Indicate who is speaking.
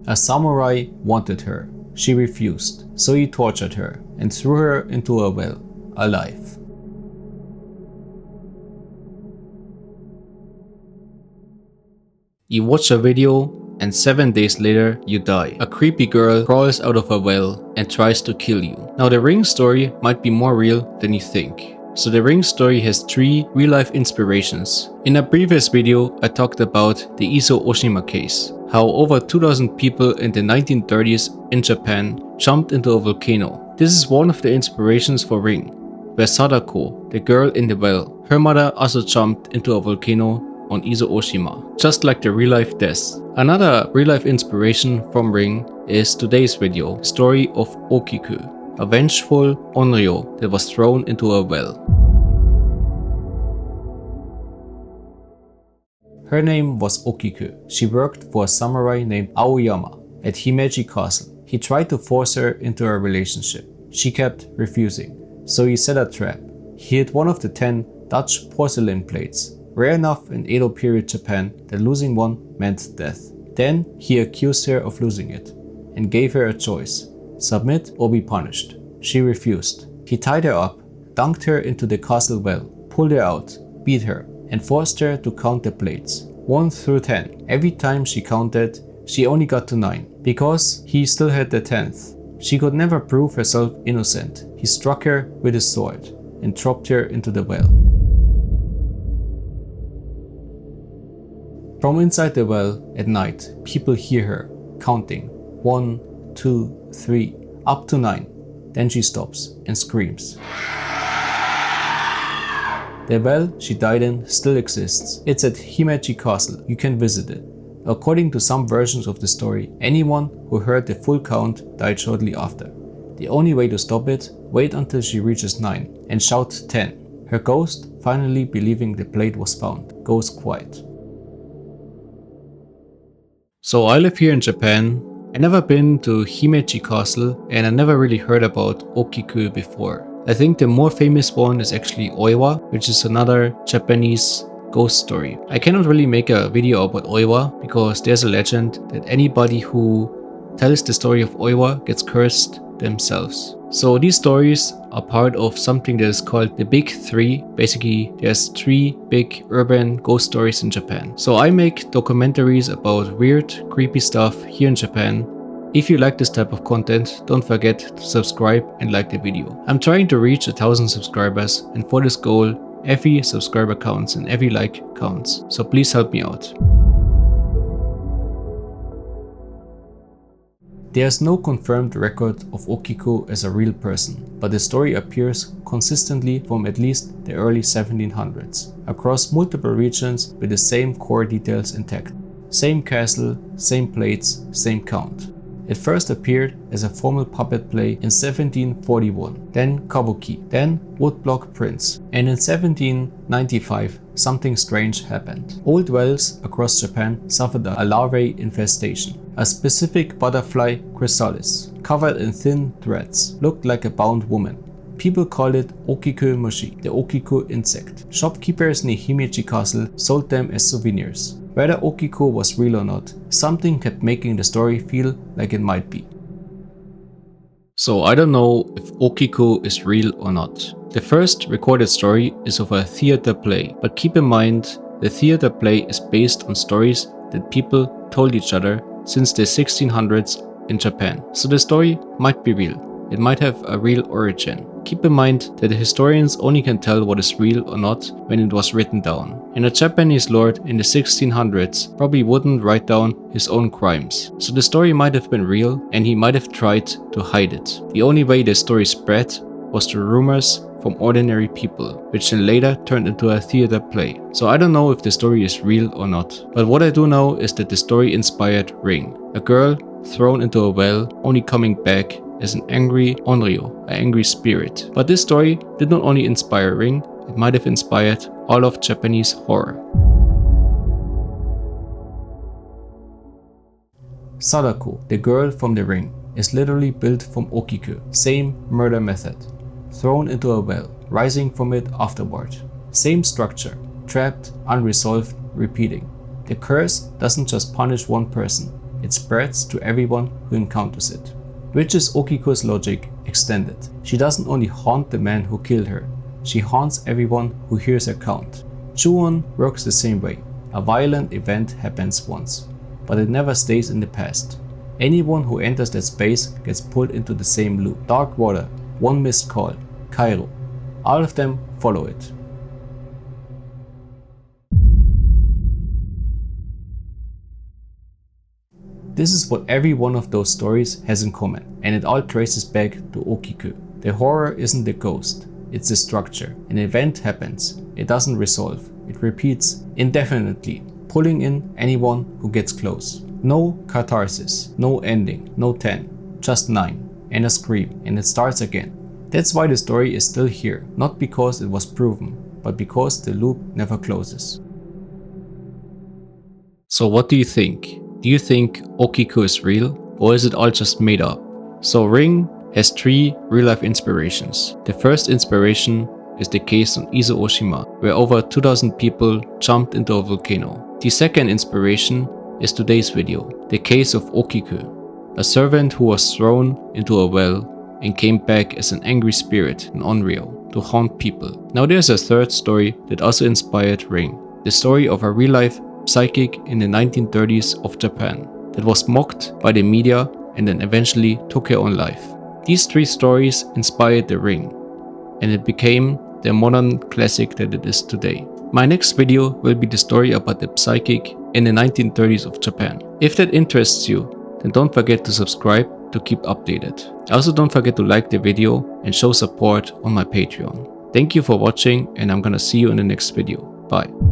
Speaker 1: A samurai wanted her. She refused, so he tortured her and threw her into a well, alive. You watch a video and 7 days later you die. A creepy girl crawls out of a well and tries to kill you. Now the Ring story might be more real than you think. So the Ring story has 3 real-life inspirations. In a previous video I talked about the Iso Oshima case, how over 2000 people in the 1930s in Japan jumped into a volcano. This is one of the inspirations for Ring, where Sadako, the girl in the well, her mother also jumped into a volcano on Iso Oshima, just like the real-life deaths. Another real-life inspiration from Ring is today's video, the story of Okiku, a vengeful onryo that was thrown into a well. Her name was Okiku. She worked for a samurai named Aoyama at Himeji Castle. He tried to force her into a relationship. She kept refusing, so he set a trap. He hid one of the 10 Dutch porcelain plates, rare enough in Edo period Japan that losing one meant death. Then he accused her of losing it and gave her a choice: submit or be punished. She refused. He tied her up, dunked her into the castle well, pulled her out, beat her, and forced her to count the plates, 1 through 10. Every time she counted, she only got to 9, because he still had the 10th. She could never prove herself innocent. He struck her with his sword and dropped her into the well. From inside the well at night, people hear her counting 1, 2, 3, up to 9. Then she stops and screams. The well she died in still exists. It's at Himeji Castle. You can visit it. According to some versions of the story, anyone who heard the full count died shortly after. The only way to stop it, wait until she reaches 9 and shout 10. Her ghost, finally believing the plate was found, goes quiet. So I live here in Japan. I never been to Himeji Castle and I never really heard about Okiku before. I think the more famous one is actually Oiwa, which is another Japanese ghost story. I cannot really make a video about Oiwa because there's a legend that anybody who tells the story of Oiwa gets cursed themselves. So these stories are part of something that is called the Big Three. Basically, there's 3 big urban ghost stories in Japan. So I make documentaries about weird, creepy stuff here in Japan. If you like this type of content, don't forget to subscribe and like the video. I'm trying to reach 1000 subscribers, and for this goal, every subscriber counts and every like counts. So please help me out. There's no confirmed record of Okiku as a real person, but the story appears consistently from at least the early 1700s, across multiple regions with the same core details intact. Same castle, same plates, same count. It first appeared as a formal puppet play in 1741, then kabuki, then woodblock prints, and in 1795 something strange happened. Old wells across Japan suffered a larvae infestation. A specific butterfly chrysalis, covered in thin threads, looked like a bound woman. People called it Okiku mushi, the Okiku insect. Shopkeepers near Himeji Castle sold them as souvenirs. Whether Okiku was real or not, something kept making the story feel like it might be. So I don't know if Okiku is real or not. The first recorded story is of a theater play, but keep in mind the theater play is based on stories that people told each other since the 1600s in Japan. So the story might be real. It might have a real origin. Keep in mind that the historians only can tell what is real or not when it was written down. And a Japanese lord in the 1600s probably wouldn't write down his own crimes. So the story might have been real and he might have tried to hide it. The only way the story spread was through rumors from ordinary people, which then later turned into a theater play. So I don't know if the story is real or not. But what I do know is that the story inspired Ring, a girl thrown into a well, only coming back as an angry onryo, an angry spirit. But this story did not only inspire Ring, it might have inspired all of Japanese horror. Sadako, the girl from the Ring, is literally built from Okiku, same murder method. Thrown into a well, rising from it afterward. Same structure, trapped, unresolved, repeating. The curse doesn't just punish one person, it spreads to everyone who encounters it. Which is Okiku's logic extended. She doesn't only haunt the man who killed her, she haunts everyone who hears her count. Ju-on works the same way. A violent event happens once, but it never stays in the past. Anyone who enters that space gets pulled into the same loop. Dark water, one missed call, Cairo. All of them follow it. This is what every one of those stories has in common, and it all traces back to Okiku. The horror isn't the ghost, it's the structure. An event happens, it doesn't resolve, it repeats indefinitely, pulling in anyone who gets close. No catharsis, no ending, no 10, just 9, and a scream, and it starts again. That's why the story is still here, not because it was proven, but because the loop never closes. So what do you think? Do you think Okiku is real, or is it all just made up? So Ring has 3 real-life inspirations. The first inspiration is the case on Izu Oshima, where over 2,000 people jumped into a volcano. The second inspiration is today's video, the case of Okiku, a servant who was thrown into a well and came back as an angry spirit in Unreal to haunt people. Now there's a third story that also inspired Ring, the story of a real-life psychic in the 1930s of Japan that was mocked by the media and then eventually took her own life. These 3 stories inspired The Ring, and it became the modern classic that it is today. My next video will be the story about the psychic in the 1930s of Japan. If that interests you, then don't forget to subscribe to keep updated. Also don't forget to like the video and show support on my Patreon. Thank you for watching, and I'm gonna see you in the next video. Bye.